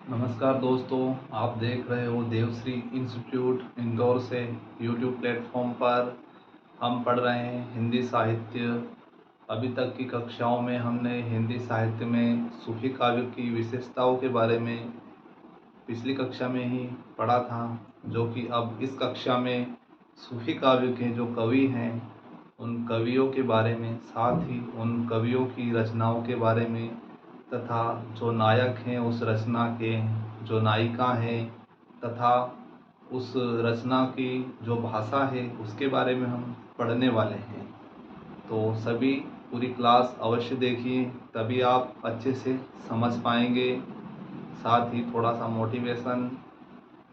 नमस्कार दोस्तों, आप देख रहे हो देवश्री इंस्टीट्यूट इंदौर से। यूट्यूब प्लेटफॉर्म पर हम पढ़ रहे हैं हिंदी साहित्य। अभी तक की कक्षाओं में हमने हिंदी साहित्य में सूफी काव्य की विशेषताओं के बारे में पिछली कक्षा में ही पढ़ा था, जो कि अब इस कक्षा में सूफी काव्य के जो कवि हैं उन कवियों के बारे में, साथ ही उन कवियों की रचनाओं के बारे में तथा जो नायक हैं उस रचना के, जो नायिका हैं तथा उस रचना की जो भाषा है उसके बारे में हम पढ़ने वाले हैं। तो सभी पूरी क्लास अवश्य देखिए, तभी आप अच्छे से समझ पाएंगे। साथ ही थोड़ा सा मोटिवेशन,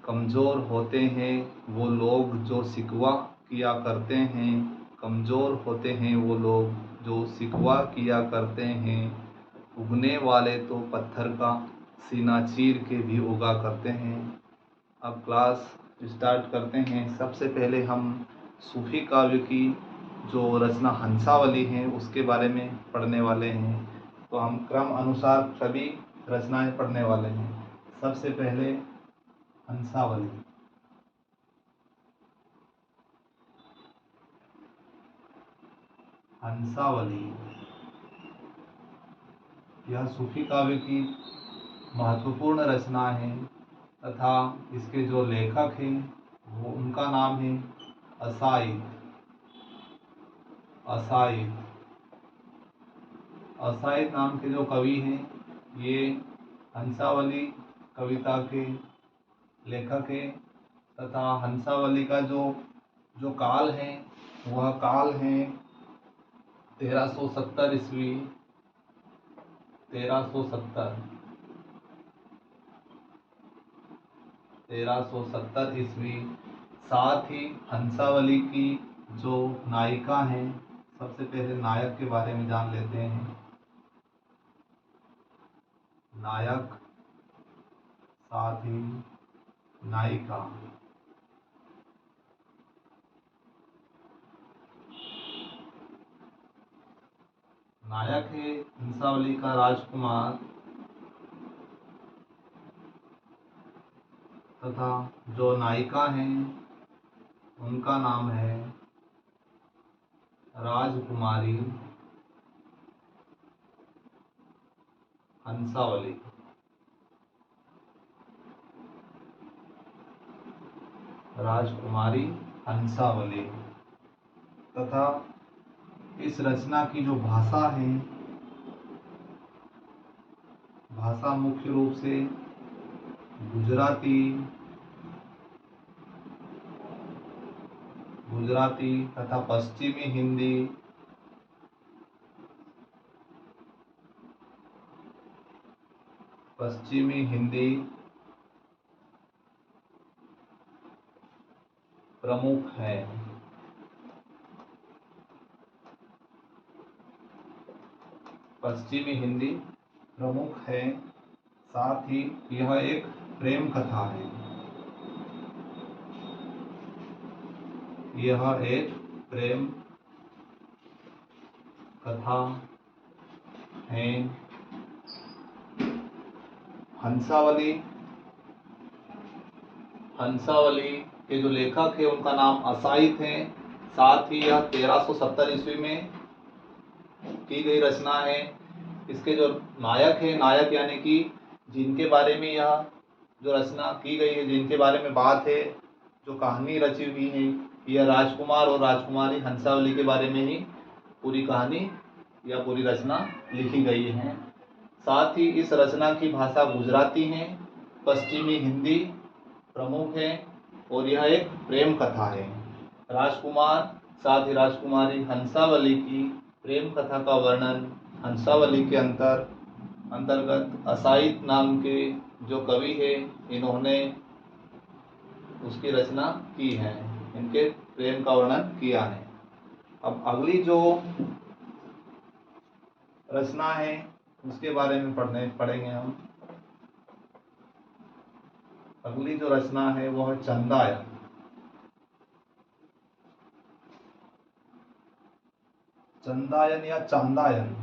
कमज़ोर होते हैं वो लोग जो शिकवा किया करते हैं, कमज़ोर होते हैं वो लोग जो शिकवा किया करते हैं, उगने वाले तो पत्थर का सीना चीर के भी उगा करते हैं। अब क्लास स्टार्ट करते हैं। सबसे पहले हम सूफी काव्य की जो रचना हंसावली है उसके बारे में पढ़ने वाले हैं। तो हम क्रम अनुसार सभी रचनाएं पढ़ने वाले हैं। सबसे पहले हंसावली। हंसावली यह सूफी काव्य की महत्वपूर्ण रचना है तथा इसके जो लेखक हैं वो उनका नाम है असाइद। असाइद असाइद नाम के जो कवि हैं ये हंसावली कविता के लेखक हैं तथा हंसावली का जो जो काल है वह काल है 1370 ईस्वी। 1370 ईस्वी। साथ ही हंसावली की जो नायिका हैं, सबसे पहले नायक के बारे में जान लेते हैं। नायक साथ ही नायिका। नायक है हंसावली का राजकुमार तथा जो नायिका हैं उनका नाम है राजकुमारी हंसावली। राजकुमारी हंसावली तथा इस रचना की जो भाषा है, भाषा मुख्य रूप से गुजराती गुजराती तथा पश्चिमी हिंदी पश्चिमी हिंदी प्रमुख है। पश्चिमी हिंदी प्रमुख है। साथ ही यह एक प्रेम कथा है। यह एक प्रेम कथा है। हंसावली हंसावली के जो लेखक है उनका नाम असाइद है। साथ ही यह 1370 ईस्वी में की गई रचना है। इसके जो नायक है, नायक यानी कि जिनके बारे में यह जो रचना की गई है, जिनके बारे में बात है, जो कहानी रची हुई है, यह राजकुमार और राजकुमारी हंसावली के बारे में ही पूरी कहानी या पूरी रचना लिखी गई है। साथ ही इस रचना की भाषा गुजराती है, पश्चिमी हिंदी प्रमुख है और यह एक प्रेम कथा है। राजकुमार साथ ही राजकुमारी हंसावली की प्रेम कथा का वर्णन हंसावली के अंतर्गत असाइद नाम के जो कवि है इन्होंने उसकी रचना की है, इनके प्रेम का वर्णन किया है। अब अगली जो रचना है उसके बारे में पढ़ेंगे हम। अगली जो रचना है वो है चंदायन। चंदायन या चांदायन।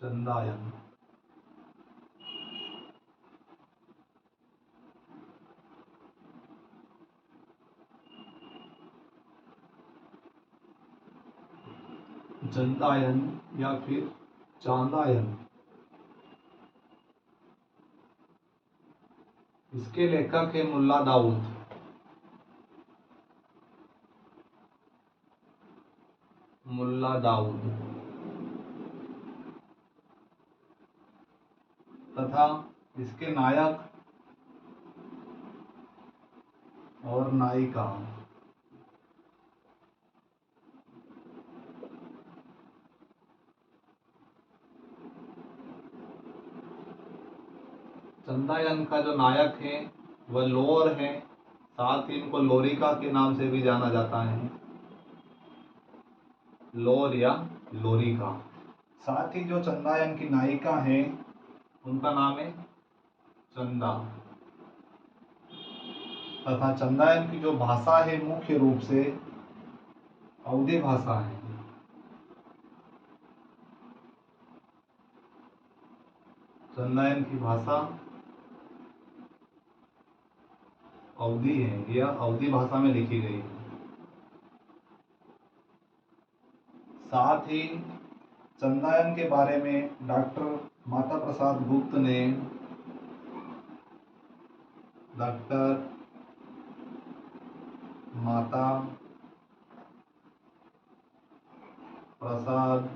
चंदायन। चंदायन या फिर चांदायन। इसके लेखक है मुल्ला दाऊद। मुल्ला दाऊद तथा इसके नायक और नायिका चंदायन का जो नायक है वह लोर है, साथ ही इनको लोरिका के नाम से भी जाना जाता है, लोर या लोरिका। साथ ही जो चंदायन की नायिका है उनका नाम है चंदा। तथा चंदायन की जो भाषा है मुख्य रूप से अवधी भाषा है। चंदायन की भाषा अवधी है, यह अवधी भाषा में लिखी गई है। साथ ही चंदायन के बारे में डॉक्टर माता प्रसाद गुप्त ने डॉक्टर माता प्रसाद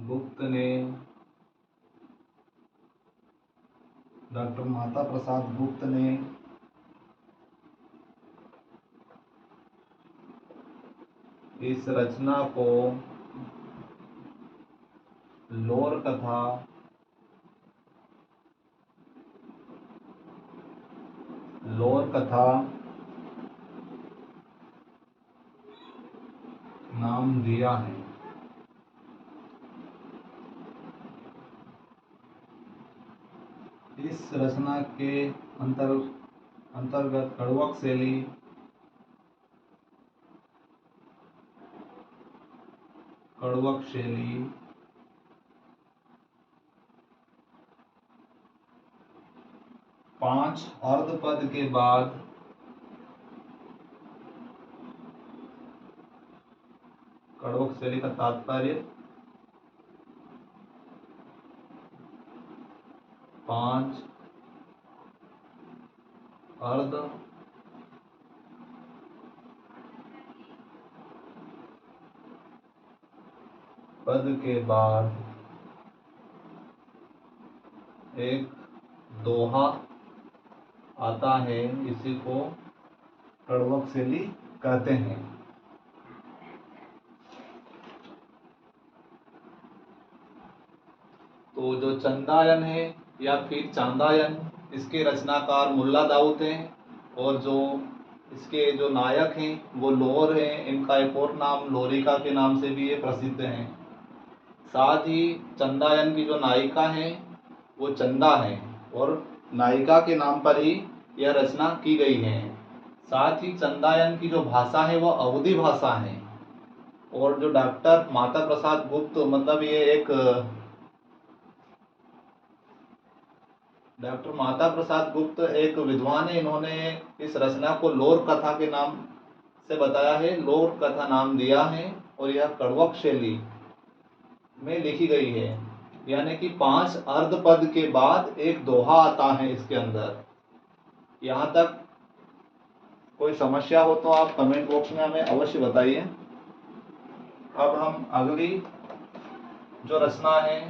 गुप्त ने डॉक्टर माता प्रसाद गुप्त ने इस रचना को लोर कथा नाम दिया है। इस रचना के अंतर्गत कड़वक शैली, पांच अर्धपद के बाद कड़वक शैली का तात्पर्य 5 अर्ध पद के बाद एक दोहा आता है, इसी को कड़वक शैली कहते हैं। तो जो चंदायन है या फिर चांदायन, इसके रचनाकार मुल्ला दाऊद हैं और जो इसके जो नायक हैं वो लोर हैं। इनका एक और नाम लोरिका के नाम से भी ये प्रसिद्ध हैं। साथ ही चंदायन की जो नायिका है वो चंदा है और नायिका के नाम पर ही यह रचना की गई है। साथ ही चंदायन की जो भाषा है वो अवधी भाषा है। और जो डॉक्टर माता प्रसाद गुप्त, मतलब ये एक डॉक्टर माता प्रसाद गुप्त एक विद्वान है। इन्होंने इस रचना को लोर कथा के नाम से बताया है, लोर कथा नाम दिया है और यह कड़वक शैली में लिखी गई है। यानी कि 5 अर्धपद के बाद एक दोहा आता है इसके अंदर। यहाँ तक कोई समस्या हो तो आप कमेंट बॉक्स में हमें अवश्य बताइए। अब हम अगली जो रचना है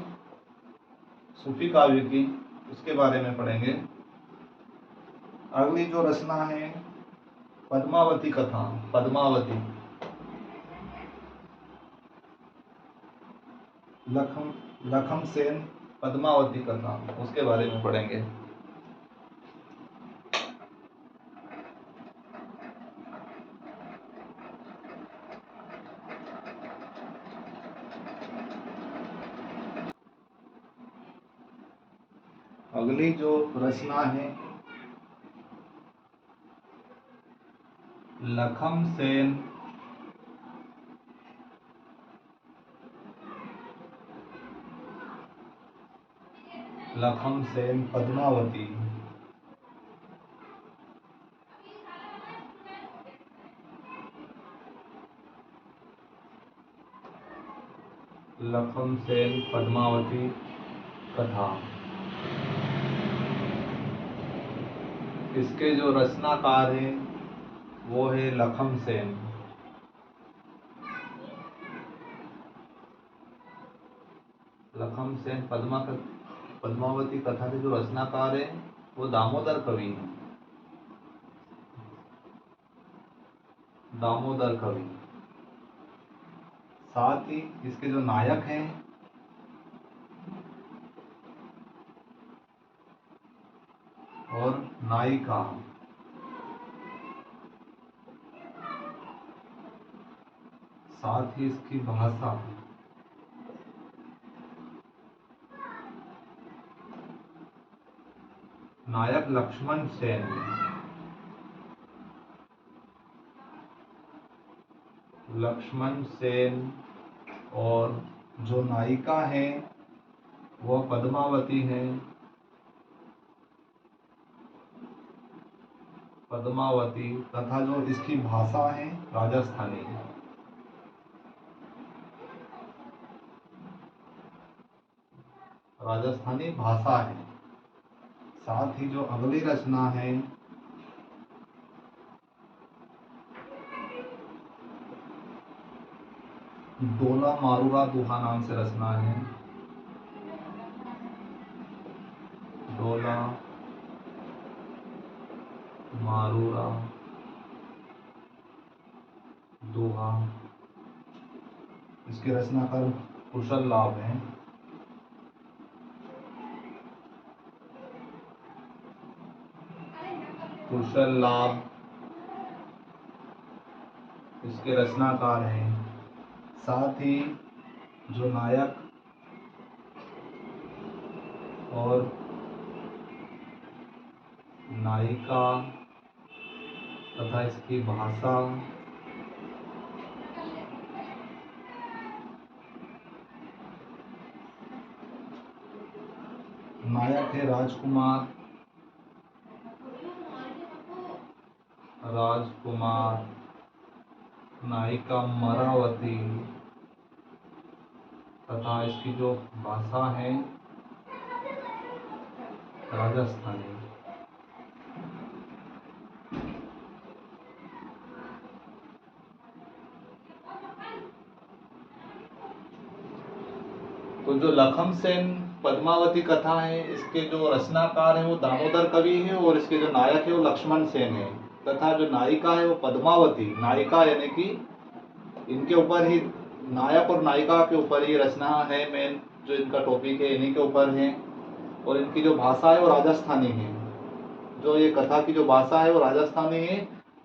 सूफी काव्य की, उसके बारे में पढ़ेंगे। अगली जो रचना है पद्मावती कथा, पद्मावती लखम सेन पद्मावती कथा, उसके बारे में पढ़ेंगे। अगली जो रचना है लखम सेन लखम सेन पद्मावती, लखम सेन पद्मावती कथा। इसके जो रचनाकार हैं वो है लखम सेन। लखम सेन पद्मावती कथा के जो रचनाकार है वो दामोदर कवि हैं। दामोदर कवि। साथ ही इसके जो नायक हैं और नायिका, साथ ही इसकी भाषा, नायक लक्ष्मण सेन, लक्ष्मण सेन, और जो नायिका है वह पद्मावती है। पद्मावती तथा जो इसकी भाषा है राजस्थानी। राजस्थानी भाषा है। साथ ही जो अगली रचना है डोला मारूरा दुहा नाम से रचना है। डोला मारूरा दोहा। इसके रचनाकार कुशल लाभ हैं। कुशल लाभ इसके रचनाकार हैं। साथ ही जो नायक और नायिका तथा इसकी भाषा, नायक है राजकुमार, राजकुमार, नायिका मरावती तथा इसकी जो भाषा है राजस्थानी। तो जो लखम सेन पद्मावती कथा है इसके जो रचनाकार है वो दामोदर कवि है और इसके जो नायक है वो लक्ष्मण सेन है तथा जो नायिका है वो पद्मावती। नायिका यानी कि इनके ऊपर ही, नायक और नायिका के ऊपर ही रचना है। मेन जो इनका टॉपिक है इन्हीं के ऊपर है। और इनकी जो भाषा है वो राजस्थानी है। जो ये कथा की जो भाषा है वो राजस्थानी है।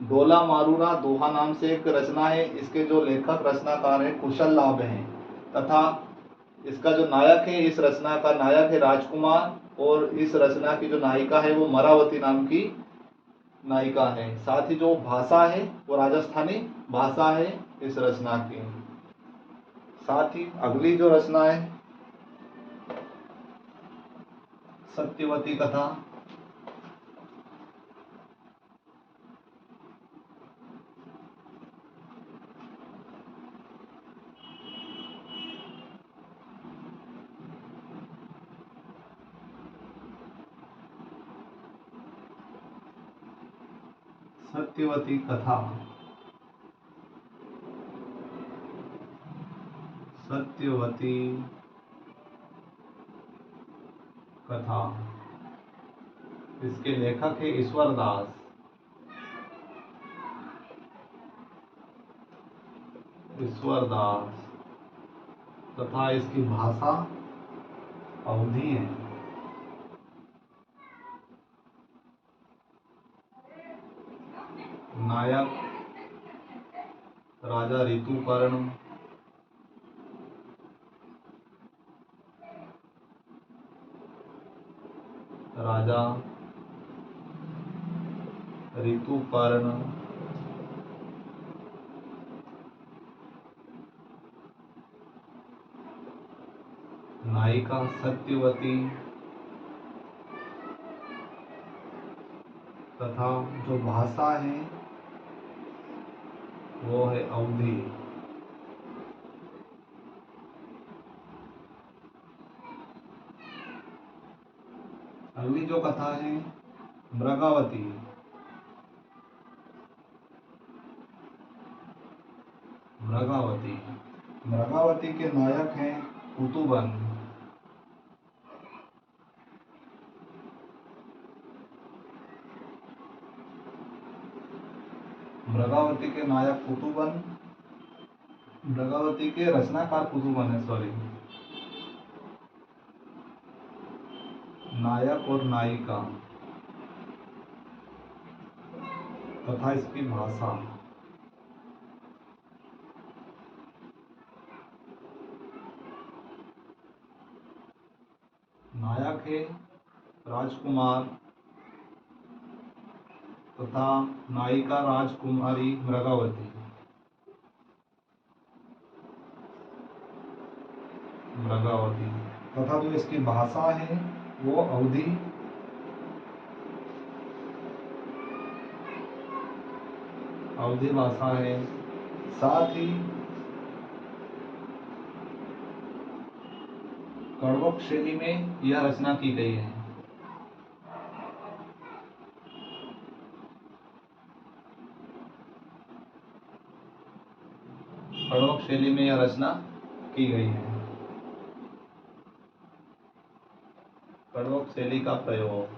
डोला मारूरा दोहा नाम से एक रचना है। इसके जो लेखक रचनाकार है कुशल लाभ हैं तथा इसका जो नायक है, इस रचना का नायक है राजकुमार और इस रचना की जो नायिका है वो मरावती नाम की नायिका है। साथ ही जो भाषा है वो राजस्थानी भाषा है इस रचना की। साथ ही अगली जो रचना है सत्यवती कथा। सत्यवती कथा। सत्यवती कथा। इसके लेखक है ईश्वर दास। ईश्वर दास तथा इसकी भाषा अवधी है। नायक राजा ऋतुपर्ण। राजा ऋतुपर्ण। नायिका सत्यवती। तथा जो भाषा है वो है अवधी। अगली जो कथा है मृगावती। मृगावती मृगावती के नायक हैं कुतुबन। मृगावती के नायक कुतुबन, मृगावती के रचनाकार कुतुबन है, सॉरी। नायक और नायिका तथा इसकी भाषा। नायक है राजकुमार तथा नायिका राजकुमारी मृगावती। मृगावती तथा जो इसकी भाषा है वो अवधी। अवधी भाषा है। साथ ही कड़वक शैली में यह रचना की गई है। कड़वक शैली में यह रचना की गई है। कड़वक शैली का प्रयोग।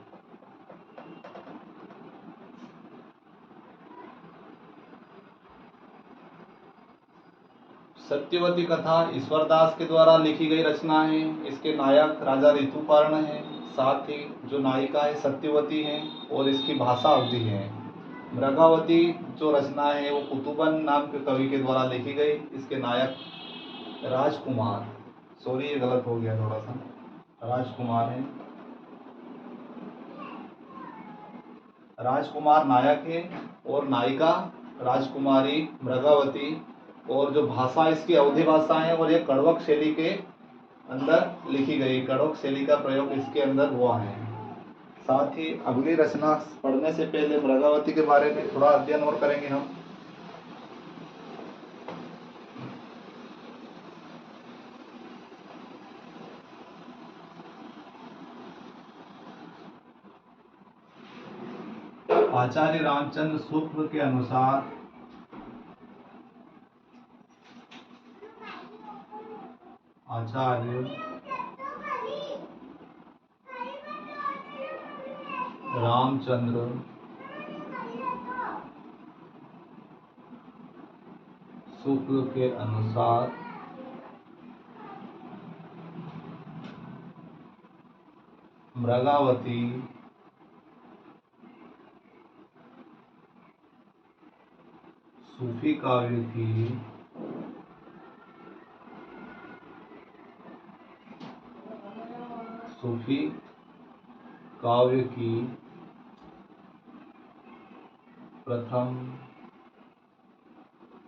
सत्यवती कथा ईश्वरदास के द्वारा लिखी गई रचना है। इसके नायक राजा ऋतुपर्ण है। साथ ही जो नायिका है सत्यवती है और इसकी भाषा अवधी है। मृगावती जो रचना है वो कुतुबन नाम के कवि के द्वारा लिखी गई। इसके नायक राजकुमार, सॉरी ये गलत हो गया थोड़ा सा, राजकुमार है। राजकुमार नायक है और नायिका राजकुमारी मृगावती, और जो भाषा इसकी अवधी भाषा है और ये कड़वक शैली के अंदर लिखी गई। कड़वक शैली का प्रयोग इसके अंदर हुआ है। साथ ही अगली रचना पढ़ने से पहले मृगावती के बारे में थोड़ा अध्ययन और करेंगे हम। आचार्य रामचंद्र शुक्ल के अनुसार आचार्य रामचंद्र शुक्ल के अनुसार मृगावती सूफी काव्य की प्रथम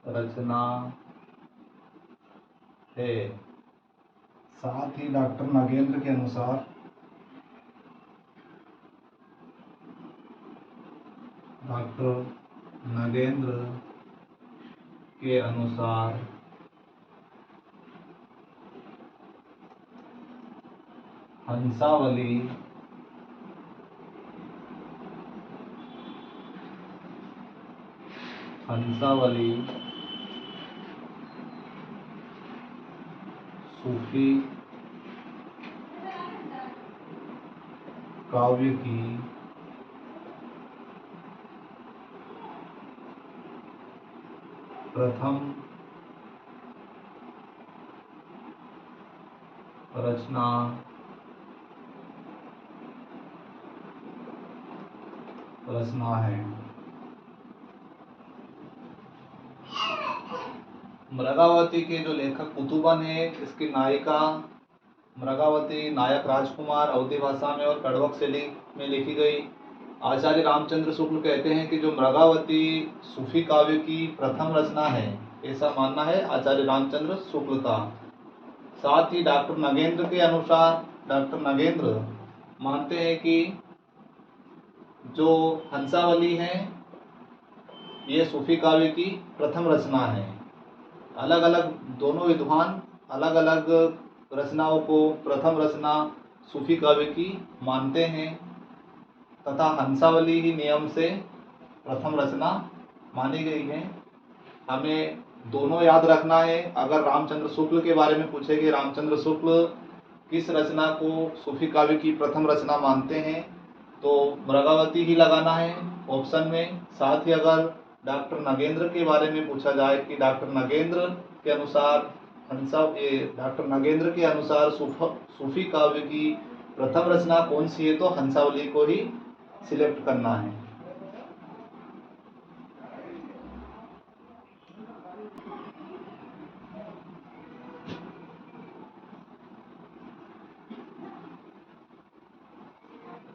रचना है। साथ ही डॉक्टर नागेंद्र के अनुसार हंसावली सूफी काव्य की प्रथम रचना है। मृगावती के जो लेखक कुतुबन है, इसकी नायिका मृगावती, नायक राजकुमार, अवधी भाषा में और कड़वक शैली में लिखी गई। आचार्य रामचंद्र शुक्ल कहते हैं कि जो मृगावती सूफी काव्य की प्रथम रचना है, ऐसा मानना है आचार्य रामचंद्र शुक्ल का। साथ ही डॉक्टर नगेंद्र के अनुसार, डॉक्टर नगेंद्र मानते हैं कि जो हंसावली है ये सूफी काव्य की प्रथम रचना है। अलग अलग दोनों विद्वान अलग अलग रचनाओं को प्रथम रचना सूफी काव्य की मानते हैं तथा हंसावली ही नियम से प्रथम रचना मानी गई है। हमें दोनों याद रखना है। अगर रामचंद्र शुक्ल के बारे में पूछे कि रामचंद्र शुक्ल किस रचना को सूफी काव्य की प्रथम रचना मानते हैं तो मृगावती ही लगाना है ऑप्शन में। साथ ही अगर डॉक्टर नगेंद्र के बारे में पूछा जाए कि डॉक्टर नगेंद्र के अनुसार डॉक्टर नगेंद्र के अनुसार सूफी काव्य की प्रथम रचना कौन सी है तो हंसावली को ही सिलेक्ट करना है।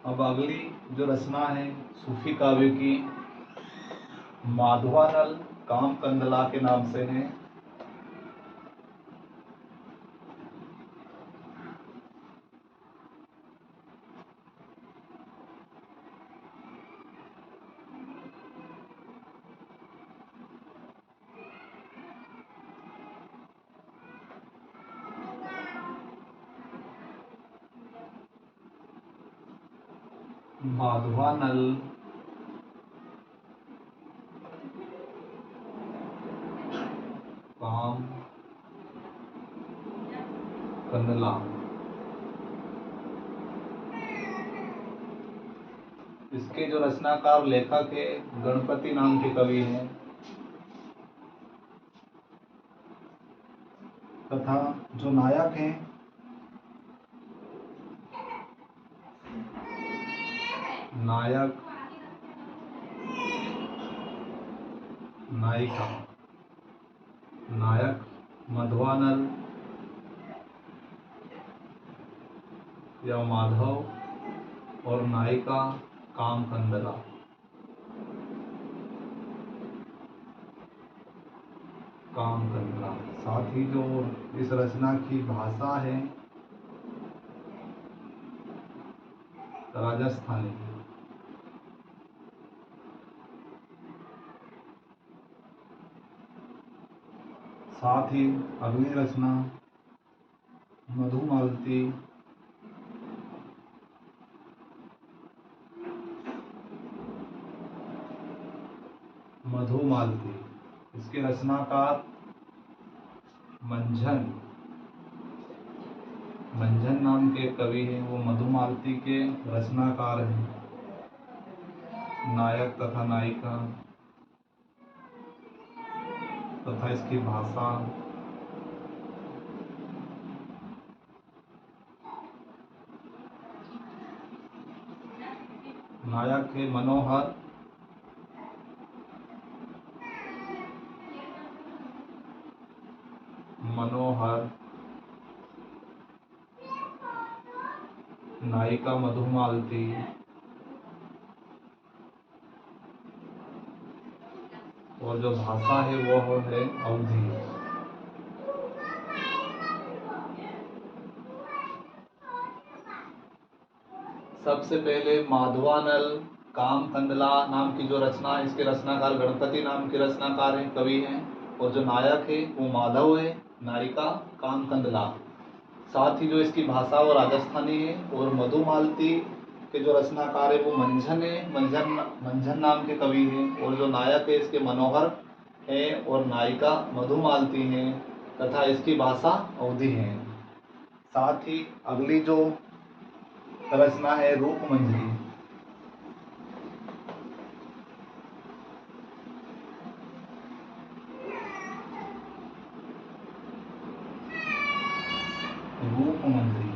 अब अगली जो रचना है सूफी काव्य की माधवानल काम कंदला के नाम से है। माधवानल काम कंदला इसके जो रचनाकार लेखक है गणपति नाम के कवि हैं तथा जो नायक हैं नायक नायिका नायक मधवानल या माधव और नायिका काम कंदला। काम कंदला साथ ही जो इस रचना की भाषा है राजस्थानी। साथ ही अगली रचना मधुमालती मधुमालती इसके रचनाकार मंझन मंझन नाम के कवि हैं। वो मधुमालती के रचनाकार हैं। नायक तथा नायिका तथा इसकी भाषा नायक है मनोहर मनोहर नायिका मधुमालती और जो भाषा है वो है अवधी। सबसे पहले माधवानल काम कंदला नाम की जो रचना है इसके रचनाकार गणपति नाम के रचनाकार हैं कवि हैं और जो नायक है वो माधव है नायिका काम कंदला। साथ ही जो इसकी भाषा वो राजस्थानी है और मधुमालती के जो रचनाकार है वो मंझन है मंझन नाम के कवि हैं और जो नायक है इसके मनोहर है और नायिका मधुमालती है तथा इसकी भाषा अवधी है। साथ ही अगली जो रचना है रूपमंजरी। रूपमंजरी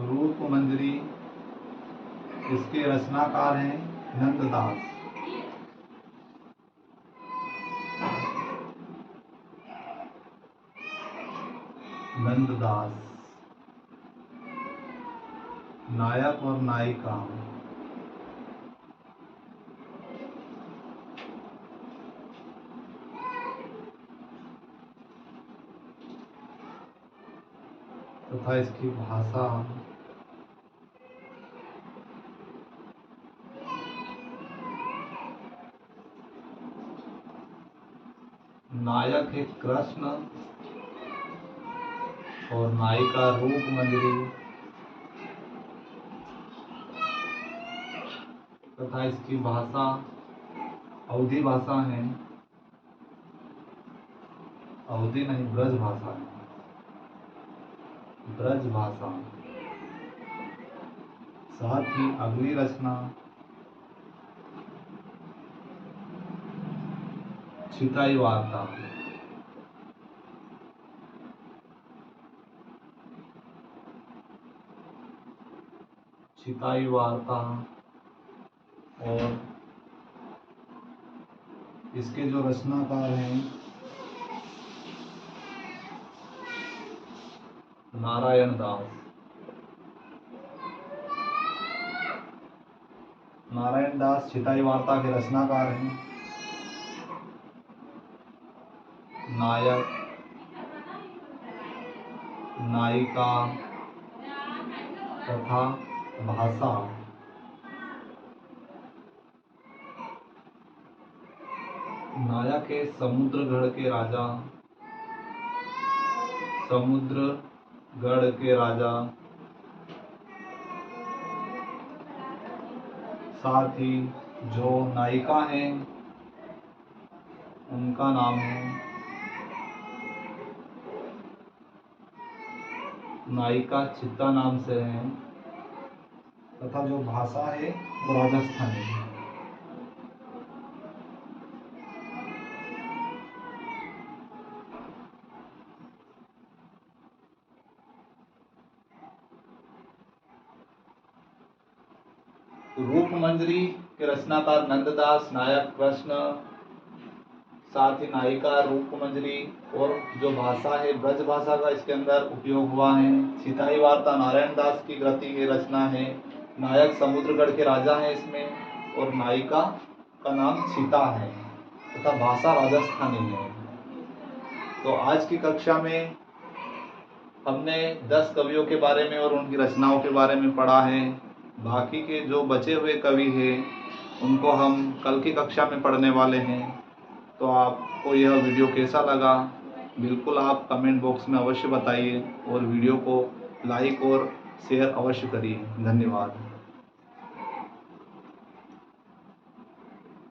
रूपमंजरी इसके रचनाकार हैं नंददास नंददास। नायक और नायिका तथा इसकी भाषा नायक है कृष्ण और नायिका रूपमंजरी तथा इसकी भाषा अवधी भाषा है, अवधी नहीं ब्रज भाषा है, ब्रज भाषा। साथ ही अगली रचना छिताई वार्ता। छिताई वार्ता और इसके जो रचनाकार हैं नारायण दास। नारायण दास छिताई वार्ता के रचनाकार हैं। नायक, नायिका तथा भाषा नायक है समुद्रगढ़ के राजा, समुद्रगढ़ के राजा। साथ ही जो नायिका हैं उनका नाम है नायिका चित्ता नाम से है तथा जो भाषा है वो राजस्थानी है। रूपमंजरी के रचनाकार नंददास, नायक कृष्ण, साथ ही नायिका रूपमंजरी और जो भाषा है ब्रज भाषा का इसके अंदर उपयोग हुआ है। छिताई वार्ता नारायण दास की कृति की रचना है। नायक समुद्रगढ़ के राजा हैं इसमें और नायिका का नाम सीता है तथा भाषा राजस्थानी है। तो आज की कक्षा में हमने 10 कवियों के बारे में और उनकी रचनाओं के बारे में पढ़ा है। बाकी के जो बचे हुए कवि हैं उनको हम कल की कक्षा में पढ़ने वाले हैं। तो आपको यह वीडियो कैसा लगा बिल्कुल आप कमेंट बॉक्स में अवश्य बताइए और वीडियो को लाइक और शेयर अवश्य करिए। धन्यवाद।